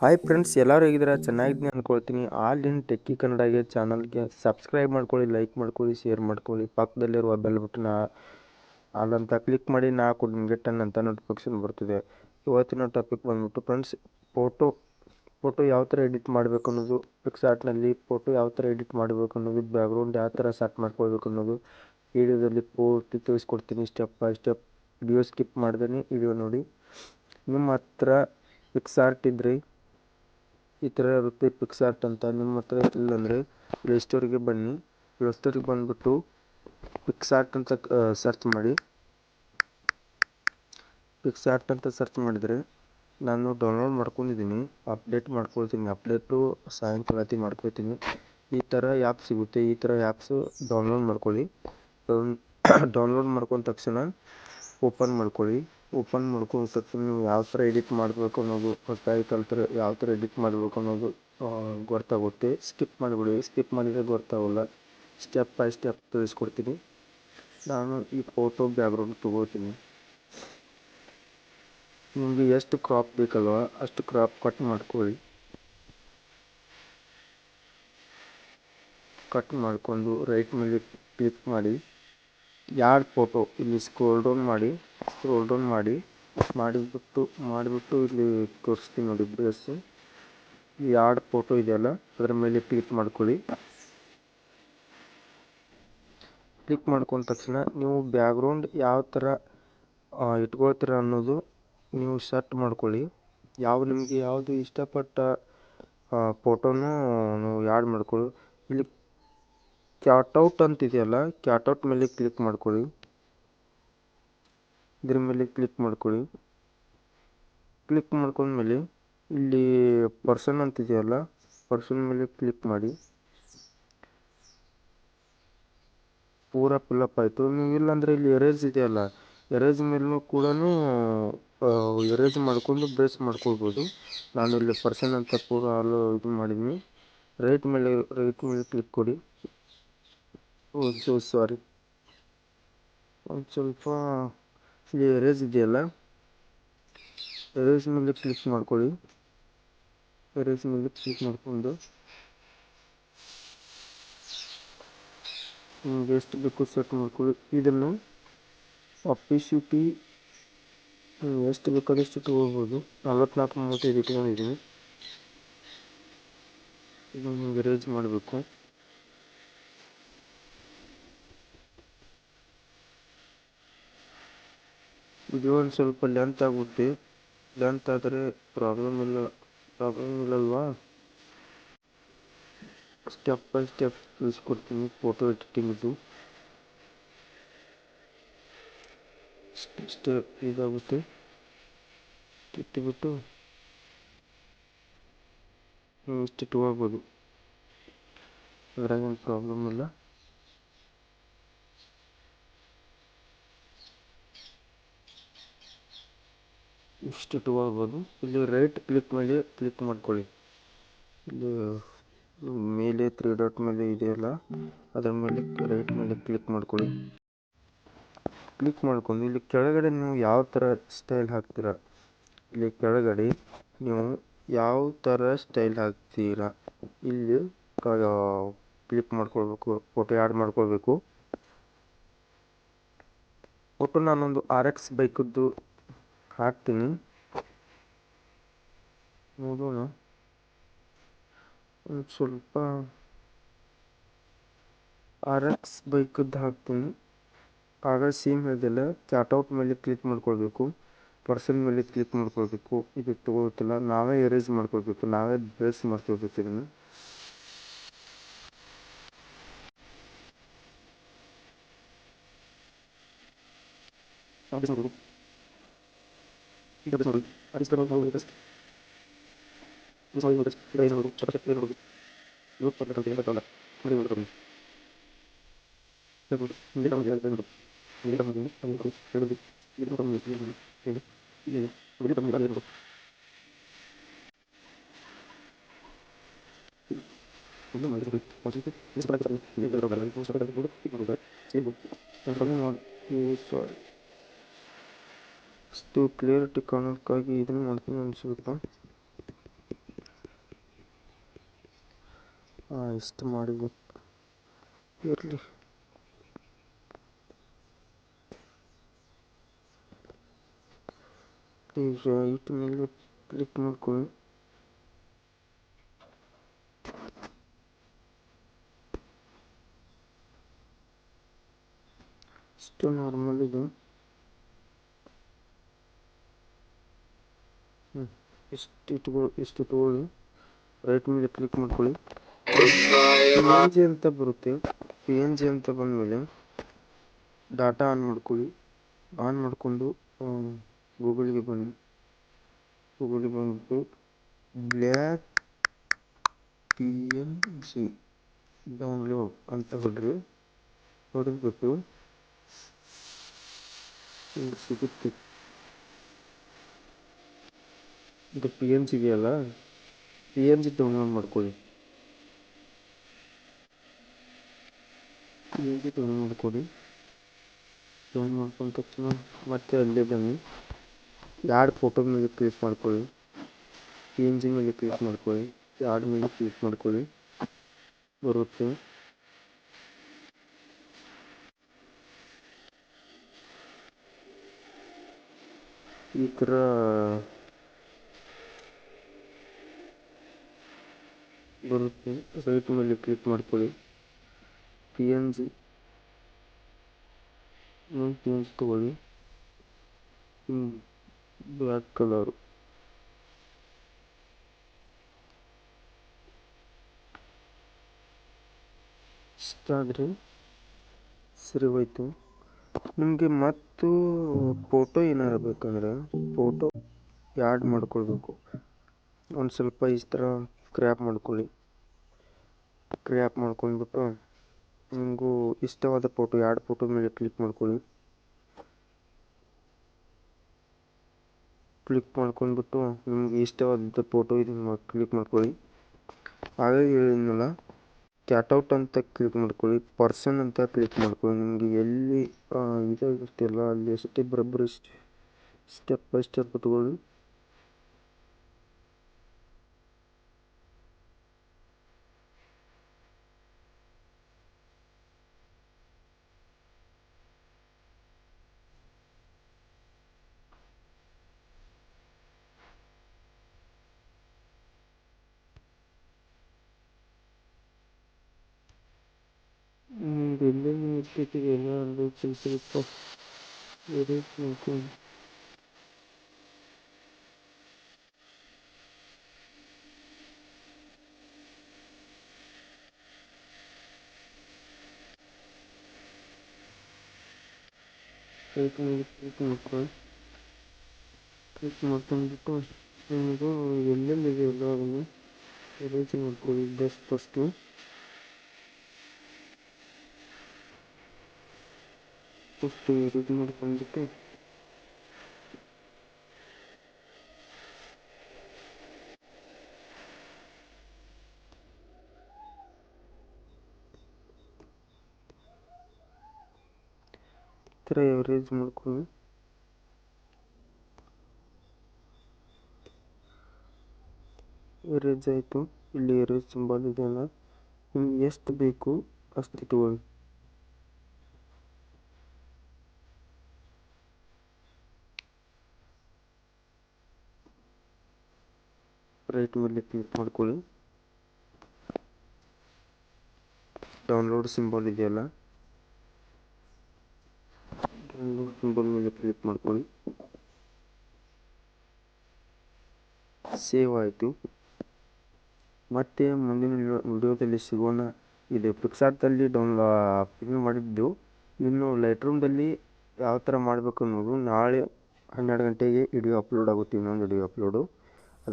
Hi friends, ಎಲ್ಲರೂ ಹೇಗಿದ್ದೀರಾ? ಚೆನ್ನಾಗಿದ್ದೀನಿ ಅಂದ್ಕೊಳ್ತೀನಿ. ಆಲ್ ಇನ್ ಟೆಕ್ಕಿ ಕನ್ನಡಗೆ ಚಾನಲ್ಗೆ ಸಬ್ಸ್ಕ್ರೈಬ್ ಮಾಡ್ಕೊಳ್ಳಿ, ಲೈಕ್ ಮಾಡ್ಕೊಳ್ಳಿ, ಶೇರ್ ಮಾಡ್ಕೊಳ್ಳಿ. ಪಕ್ಕದಲ್ಲಿರುವ ಬೆಲ್ ಬಟನ್ ಆಲ್ ಅಂತ ಕ್ಲಿಕ್ ಮಾಡಿ, ನಾಲ್ಕು ನಿಮಗೆ ಟನ್ ಅಂತ ನೋಟಿಫಿಕೇಶನ್ ಬರ್ತಿದೆ. ಇವತ್ತಿನ ಟಾಪಿಕ್ ಬಂದ್ಬಿಟ್ಟು ಫ್ರೆಂಡ್ಸ್, ಫೋಟೋ ಯಾವ ಥರ ಎಡಿಟ್ ಮಾಡಬೇಕು ಅನ್ನೋದು, ಪಿಕ್ಸಾರ್ಟ್ನಲ್ಲಿ ಫೋಟೋ ಯಾವ ಥರ ಎಡಿಟ್ ಮಾಡಬೇಕು ಅನ್ನೋದು, ಬ್ಯಾಕ್ಗ್ರೌಂಡ್ ಯಾವ ಥರ ಸೆಟ್ ಮಾಡ್ಕೊಳ್ಬೇಕು ಅನ್ನೋದು ವಿಡಿಯೋದಲ್ಲಿ ಪೂರ್ತಿ ತಿಳಿಸ್ಕೊಡ್ತೀನಿ, ಸ್ಟೆಪ್ ಬೈ ಸ್ಟೆಪ್. ವಿಡಿಯೋ ಸ್ಕಿಪ್ ಮಾಡ್ದೇನೆ ವಿಡಿಯೋ ನೋಡಿ. ನಿಮ್ಮ ಹತ್ರ ಪಿಕ್ಸಾರ್ಟ್ ಇದ್ದರೆ ಈ ಥರ ಇರುತ್ತೆ ಪಿಕ್ಸಾರ್ಟ್ ಅಂತ. ನಿಮ್ಮ ಹತ್ರ ಇಲ್ಲಂದರೆ ಪ್ಲೇಸ್ಟೋರಿಗೆ ಬನ್ನಿ. ಪ್ಲೇಸ್ಟೋರಿಗೆ ಬಂದುಬಿಟ್ಟು ಪಿಕ್ಸಾರ್ಟ್ ಅಂತ ಸರ್ಚ್ ಮಾಡಿ. ಪಿಕ್ಸಾರ್ಟ್ ಅಂತ ಸರ್ಚ್ ಮಾಡಿದರೆ ನಾನು ಡೌನ್ಲೋಡ್ ಮಾಡ್ಕೊಂಡಿದ್ದೀನಿ, ಅಪ್ಡೇಟ್ ಮಾಡ್ಕೊಳ್ತೀನಿ. ಅಪ್ಡೇಟು ಸಾಯಂಕಾಲ ಮಾಡ್ಕೊಳ್ತೀನಿ. ಈ ಥರ ಆ್ಯಪ್ ಸಿಗುತ್ತೆ. ಈ ಥರ ಆ್ಯಪ್ಸು ಡೌನ್ಲೋಡ್ ಮಾಡ್ಕೊಳ್ಳಿ. ಡೌನ್ಲೋಡ್ ಮಾಡ್ಕೊಂಡ ತಕ್ಷಣ ಓಪನ್ ಮಾಡ್ಕೊಳ್ಳಿ. ಓಪನ್ ಮಾಡ್ಕೊಂಡ ತಕ್ಷಣ ನೀವು ಯಾವ ಥರ ಎಡಿಟ್ ಮಾಡಬೇಕು ಅನ್ನೋದು ಗೊತ್ತಾಯ್ತು. ಯಾವ ಥರ ಎಡಿಟ್ ಮಾಡಬೇಕು ಅನ್ನೋದು ಗೊತ್ತಾಗುತ್ತೆ. ಸ್ಕಿಪ್ ಮಾಡಿಬಿಡಿ, ಸ್ಕಿಪ್ ಮಾಡಿದರೆ ಗೊತ್ತಾಗಲ್ಲ. ಸ್ಟೆಪ್ ಬೈ ಸ್ಟೆಪ್ ತಿಳಿಸ್ಕೊಡ್ತೀನಿ. ನಾನು ಈ ಫೋಟೋ ಬ್ಯಾಕ್ಗ್ರೌಂಡ್ ತೊಗೋತೀನಿ. ನಿಮಗೆ ಎಷ್ಟು ಕ್ರಾಪ್ ಬೇಕಲ್ವ ಅಷ್ಟು ಕ್ರಾಪ್ ಕಟ್ ಮಾಡ್ಕೊಳ್ಳಿ. ಕಟ್ ಮಾಡಿಕೊಂಡು ರೈಟ್ ಮೇಲೆ ಕ್ಲಿಕ್ ಮಾಡಿ, ಯಾಡ್ ಫೋಟೋ ಇಲ್ಲಿ ಸ್ಕ್ರೋಲ್ ಡೌನ್ ಮಾಡಿ ಮಾಡಿಬಿಟ್ಟು ಇಲ್ಲಿ ತೋರಿಸ್ತೀನಿ ನೋಡಿ. ಬೇಸ್ ಯಾಡ್ ಫೋಟೋ ಇದೆಯಲ್ಲ ಅದರ ಮೇಲೆ ಕ್ಲಿಕ್ ಮಾಡ್ಕೊಳ್ಳಿ. ಕ್ಲಿಕ್ ಮಾಡ್ಕೊಂಡ ತಕ್ಷಣ ನೀವು ಬ್ಯಾಕ್ಗ್ರೌಂಡ್ ಯಾವ ಥರ ಇಟ್ಕೊಳ್ತೀರ ಅನ್ನೋದು ನೀವು ಸೆಟ್ ಮಾಡ್ಕೊಳ್ಳಿ. ನಿಮಗೆ ಯಾವುದು ಇಷ್ಟಪಟ್ಟ ಫೋಟೋನು ನೀವು ಯಾಡ್ ಮಾಡ್ಕೊಳ್ಳಿ. ಇಲ್ಲಿ ಕ್ಯಾಟೌಟ್ ಅಂತಿದೆಯಲ್ಲ, ಕ್ಯಾಟೌಟ್ ಮೇಲೆ ಕ್ಲಿಕ್ ಮಾಡ್ಕೊಳ್ಳಿ. ಇದ್ರ ಮೇಲೆ ಕ್ಲಿಕ್ ಮಾಡ್ಕೊಳ್ಳಿ. ಕ್ಲಿಕ್ ಮಾಡ್ಕೊಂಡ್ಮೇಲೆ ಇಲ್ಲಿ ಪರ್ಸನ್ ಅಂತಿದೆಯಲ್ಲ, ಪರ್ಸನ್ ಮೇಲೆ ಕ್ಲಿಕ್ ಮಾಡಿ. ಪೂರ ಫಿಲ್ಲಪ್ ಆಯಿತು. ನೀವು ಇಲ್ಲಾಂದರೆ ಇಲ್ಲಿ ಎರೇಜ್ ಇದೆಯಲ್ಲ, ಎರೇಜ್ ಮೇಲೂ ಕೂಡ ಎರೇಜ್ ಮಾಡ್ಕೊಂಡು ಬ್ರಷ್ ಮಾಡ್ಕೊಳ್ಬೋದು. ನಾನು ಇಲ್ಲಿ ಪರ್ಸನ್ ಅಂತ ಪೂರ ಇದು ಮಾಡಿದ್ದೀನಿ. ರೈಟ್ ಮೇಲೆ ಕ್ಲಿಕ್ ಕೊಡಿ. ಸಾರಿ, ಒಂದು ಸ್ವಲ್ಪ ಇಲ್ಲಿ ಎರೇಜ್ ಇದೆಯಲ್ಲ, ಎರೇಜ್ ಮೇಲೆ ಕ್ಲಿಕ್ ಮಾಡ್ಕೊಳ್ಳಿ. ಎರೇಜ್ ಮೇಲೆ ಕ್ಲಿಕ್ ಮಾಡಿಕೊಂಡು ನಿಮಗೆ ಎಷ್ಟು ಬೇಕು ಸೆಟ್ ಮಾಡ್ಕೊಳ್ಳಿ. ಇದನ್ನು ಅಪ್ಪಿಸಿಟಿ ಎಷ್ಟು ಬೇಕಾದಷ್ಟು ತೊಗೋಬೋದು. 44-35 ಇಟ್ಕೊಂಡಿದ್ದೀನಿ. ಇದನ್ನು ಎರೇಜ್ ಮಾಡಬೇಕು. ಇದು ಒಂದು ಸ್ವಲ್ಪ ಲೆಂತ್ ಆಗುತ್ತೆ. ಲೆಂತ್ ಆದರೆ ಪ್ರಾಬ್ಲಮ್ ಇಲ್ಲಲ್ವಾ. ಸ್ಟೆಪ್ ಬೈ ಸ್ಟೆಪ್ ತಿಳಿಸ್ಕೊಡ್ತೀನಿ ಫೋಟೋ ಎಡಿಟಿಂಗ್ದು. ಸ್ಟೆಪ್ ಇದಾಗುತ್ತೆ, ಇಟ್ಟುಬಿಟ್ಟು ಇಷ್ಟು ಇಟ್ಕೋಬೋದು. ಅದ್ರಾಗೇನು ಪ್ರಾಬ್ಲಮ್ ಇಲ್ಲ. ಇಷ್ಟು ಇಟ್ಕೋಬೋದು. ಇಲ್ಲಿ ರೈಟ್ ಕ್ಲಿಕ್ ಮಾಡಿ ಕ್ಲಿಕ್ ಮಾಡ್ಕೊಳ್ಳಿ. ಇಲ್ಲಿ ಮೇಲೆ 3 ಡಾಟ್ ಮೇಲೆ ಇದೆಯಲ್ಲ, ಅದರ ಮೇಲೆ ರೈಟ್ ಮೇಲೆ ಕ್ಲಿಕ್ ಮಾಡ್ಕೊಳ್ಳಿ. ಕ್ಲಿಕ್ ಮಾಡ್ಕೊಂಡು ಇಲ್ಲಿ ಕೆಳಗಡೆ ನೀವು ಯಾವ ಥರ ಸ್ಟೈಲ್ ಹಾಕ್ತೀರಾ, ಇಲ್ಲಿ ಕೆಳಗಡೆ ನೀವು ಯಾವ ಥರ ಸ್ಟೈಲ್ ಹಾಕ್ತೀರಾ ಇಲ್ಲಿ ಕ್ಲಿಕ್ ಮಾಡ್ಕೊಳ್ಬೇಕು. ಫೋಟೋ ಆ್ಯಡ್ ಮಾಡ್ಕೊಳ್ಬೇಕು. ಫೋಟೋ ನಾನೊಂದು RX ಬೈಕದ್ದು ಹಾಕ್ತೀನಿ, ನೋಡೋಣ. ಒಂದು ಸ್ವಲ್ಪ RX ಬೈಕದ್ದು ಹಾಕ್ತೀನಿ. ಆಗ ಸೇಮ್ ಹೇಳಿದೆಲ್ಲ, ಕ್ಯಾಟೌಟ್ ಮೇಲೆ ಕ್ಲಿಕ್ ಮಾಡ್ಕೊಳ್ಬೇಕು, ಪರ್ಸನ್ ಮೇಲೆ ಕ್ಲಿಕ್ ಮಾಡ್ಕೊಳ್ಬೇಕು. ಇದು ತಗೋತಿಲ್ಲ, ನಾವೇ ಎರೇಜ್ ಮಾಡ್ಕೊಳ್ಬೇಕು, ನಾವೇ ಬ್ರಷ್ ಮಾಡ್ಕೊಳ್ಬೇಕು. ಇದನ್ನು ಅಷ್ಟು ಕ್ಲಿಯರಿಟಿ ಕಾಣೋಕ್ಕಾಗಿ ಇದನ್ನು ಮಾಡ್ತೀನಿ ಒಂದು ಸ್ವಲ್ಪ. ಇಷ್ಟು ಮಾಡಿ ಇರಲಿ. ಈಗ ಇಟ್ಟು ಮೇಲೆ ಕ್ಲಿಕ್ ಮಾಡ್ಕೊಳ್ಳಿ. ಇಷ್ಟು ನಾರ್ಮಲ್ ಇದು. ಇಷ್ಟು ತಗೊಳ್ಳಿ. ರೈಟ್ ಮೇಲೆ ಕ್ಲಿಕ್ ಮಾಡ್ಕೊಳ್ಳಿ. PNG ಅಂತ ಬರುತ್ತೆ. PNG ಅಂತ ಬಂದಮೇಲೆ ಡಾಟಾ ಆನ್ ಮಾಡ್ಕೊಳ್ಳಿ. ಆನ್ ಮಾಡಿಕೊಂಡು ಗೂಗಲ್ಗೆ ಬನ್ನಿ. ಗೂಗಲ್ಗೆ ಬಂದ್ಬಿಟ್ಟು ಬ್ಲ್ಯಾಕ್ PNG ಡೌನ್ಲೋಡ್ ಅಂತ ಹೊಡ್ರಿ. ಹೊಡೆದ್ಬಿಟ್ಟು ಸಿಗುತ್ತೆ. ಇದು PNG ಇದೆಯಲ್ಲ, PNG ಡೌನ್ಲೋಡ್ ಮಾಡ್ಕೊಳ್ಳಿ. PNG ಡೌನ್ಲೋಡ್ ಮಾಡ್ಕೊಳ್ಳಿ. ಡೌನ್ಲೋಡ್ ಮಾಡ್ಕೊಂಡ ತಕ್ಷಣ ಮತ್ತೆ ಅಲ್ಲೇ ಬನ್ನಿ. ಎರಡು ಫೋಟೋ ಮೇಲೆ ಕ್ಲಿಕ್ ಮಾಡ್ಕೊಳ್ಳಿ. PNG ಮೇಲೆ ಕ್ಲಿಕ್ ಮಾಡ್ಕೊಳ್ಳಿ. ಎರಡು ಮೇಲೆ ಕ್ಲಿಕ್ ಮಾಡ್ಕೊಳ್ಳಿ. ಬರುತ್ತೆ. ಈ ಥರ ಬರುತ್ತೆ. ರೈಟ್ ಮೇಲೆ ಕ್ಲಿಕ್ ಮಾಡ್ಕೊಳ್ಳಿ. PNG ತಗೊಳ್ಳಿ. ಬ್ಲ್ಯಾಕ್ ಕಲರು ಇಷ್ಟಾದರೆ ಸರಿ ಹೋಯ್ತು. ನಿಮಗೆ ಮತ್ತು ಫೋಟೋ ಏನಾರು ಬೇಕಂದ್ರೆ ಫೋಟೋ ಆ್ಯಡ್ ಮಾಡ್ಕೊಳ್ಬೇಕು. ಒಂದು ಸ್ವಲ್ಪ ಈ ಥರ ಕ್ರ್ಯಾಪ್ ಮಾಡ್ಕೊಳ್ಳಿ. ಕ್ರ್ಯಾಪ್ ಮಾಡ್ಕೊಂಡ್ಬಿಟ್ಟು ನಿಮಗೂ ಇಷ್ಟವಾದ ಫೋಟೋ ಎರಡು ಫೋಟೋ ಮೇಲೆ ಕ್ಲಿಕ್ ಮಾಡ್ಕೊಳ್ಳಿ. ಕ್ಲಿಕ್ ಮಾಡ್ಕೊಂಡ್ಬಿಟ್ಟು ನಿಮಗೆ ಇಷ್ಟವಾದ ಫೋಟೋ ಇದನ್ನು ಕ್ಲಿಕ್ ಮಾಡ್ಕೊಳ್ಳಿ. ಹಾಗೆ ಹೇಳಿದ್ನಲ್ಲ, ಕ್ಯಾಟೌಟ್ ಅಂತ ಕ್ಲಿಕ್ ಮಾಡ್ಕೊಳ್ಳಿ. ಪರ್ಸನ್ ಅಂತ ಕ್ಲಿಕ್ ಮಾಡ್ಕೊಳ್ಳಿ. ನಿಮಗೆ ಎಲ್ಲಿ ಇದಾಗಿರ್ತಿಲ್ಲ ಅಲ್ಲಿ ಅಷ್ಟೇ ಬರೋಬ್ಬರಿ ಸ್ಟೆಪ್ ಬೈ ಸ್ಟೆಪ್ ತಗೊಳ್ಳಿ. ಎಲ್ಲೆಲ್ಲಿ ಮಿಸ್ಟೇಕ್ ಇದೆ ಅಲ್ಲಿ ಸ್ವಲ್ಪ ಎಡಿಟ್ ಮಾಡ್ಕೊಂಡು ಕ್ಲಿಕ್ ಮಾಡ್ಕೊಂಡ್ಬಿಟ್ಟು ನಿಮಗೂ ಎಲ್ಲೆಲ್ಲಿದೆ ಎಲ್ಲ ಅದನ್ನು ಎರೇಜ್ ಮಾಡ್ಕೊಳ್ಳಿ. ಫಸ್ಟು ಎರೇಜ್ ಮಾಡ್ಕೊಂಡ್ಬಿಟ್ಟು ಈ ಥರ ಎರೇಜ್ ಮಾಡ್ಕೊಳ್ಳಿ. ಎರೇಜ್ ಆಯಿತು. ಇಲ್ಲಿ ಎರೇಜ್ ಸಿಂಬಲ್ ಇದೆಯಲ್ಲ, ನಿಮ್ಗೆ ಎಷ್ಟು ಬೇಕು ಅಷ್ಟು ತಗೊಳ್ಳಿ. ರೈಟ್ ಮೇಲೆ ಕ್ಲಿಕ್ ಮಾಡ್ಕೊಳ್ಳಿ. ಡೌನ್ಲೋಡ್ ಸಿಂಬಲ್ ಇದೆಯಲ್ಲ, ಡೌನ್ಲೋಡ್ ಸಿಂಬಲ್ ಮೇಲೆ ಕ್ಲಿಕ್ ಮಾಡ್ಕೊಳ್ಳಿ. ಸೇವ್ ಆಯಿತು. ಮತ್ತೆ ಮುಂದಿನ ವಿಡಿಯೋದಲ್ಲಿ ಸಿಗೋಣ. ಇದು ಪಿಕ್ಸಾರ್ಟಲ್ಲಿ ಫಿಲ್ಮ್ ಮಾಡಿದ್ದು. ಇನ್ನು ಲೈಟ್ ರೂಮ್ದಲ್ಲಿ ಯಾವ ಥರ ಮಾಡಬೇಕು ಅನ್ನೋದು ನಾಳೆ 12 ಗಂಟೆಗೆ ವಿಡಿಯೋ ಅಪ್ಲೋಡ್ ಆಗುತ್ತೆ. ಇನ್ನೊಂದು ವಿಡಿಯೋ ಅಪ್ಲೋಡು.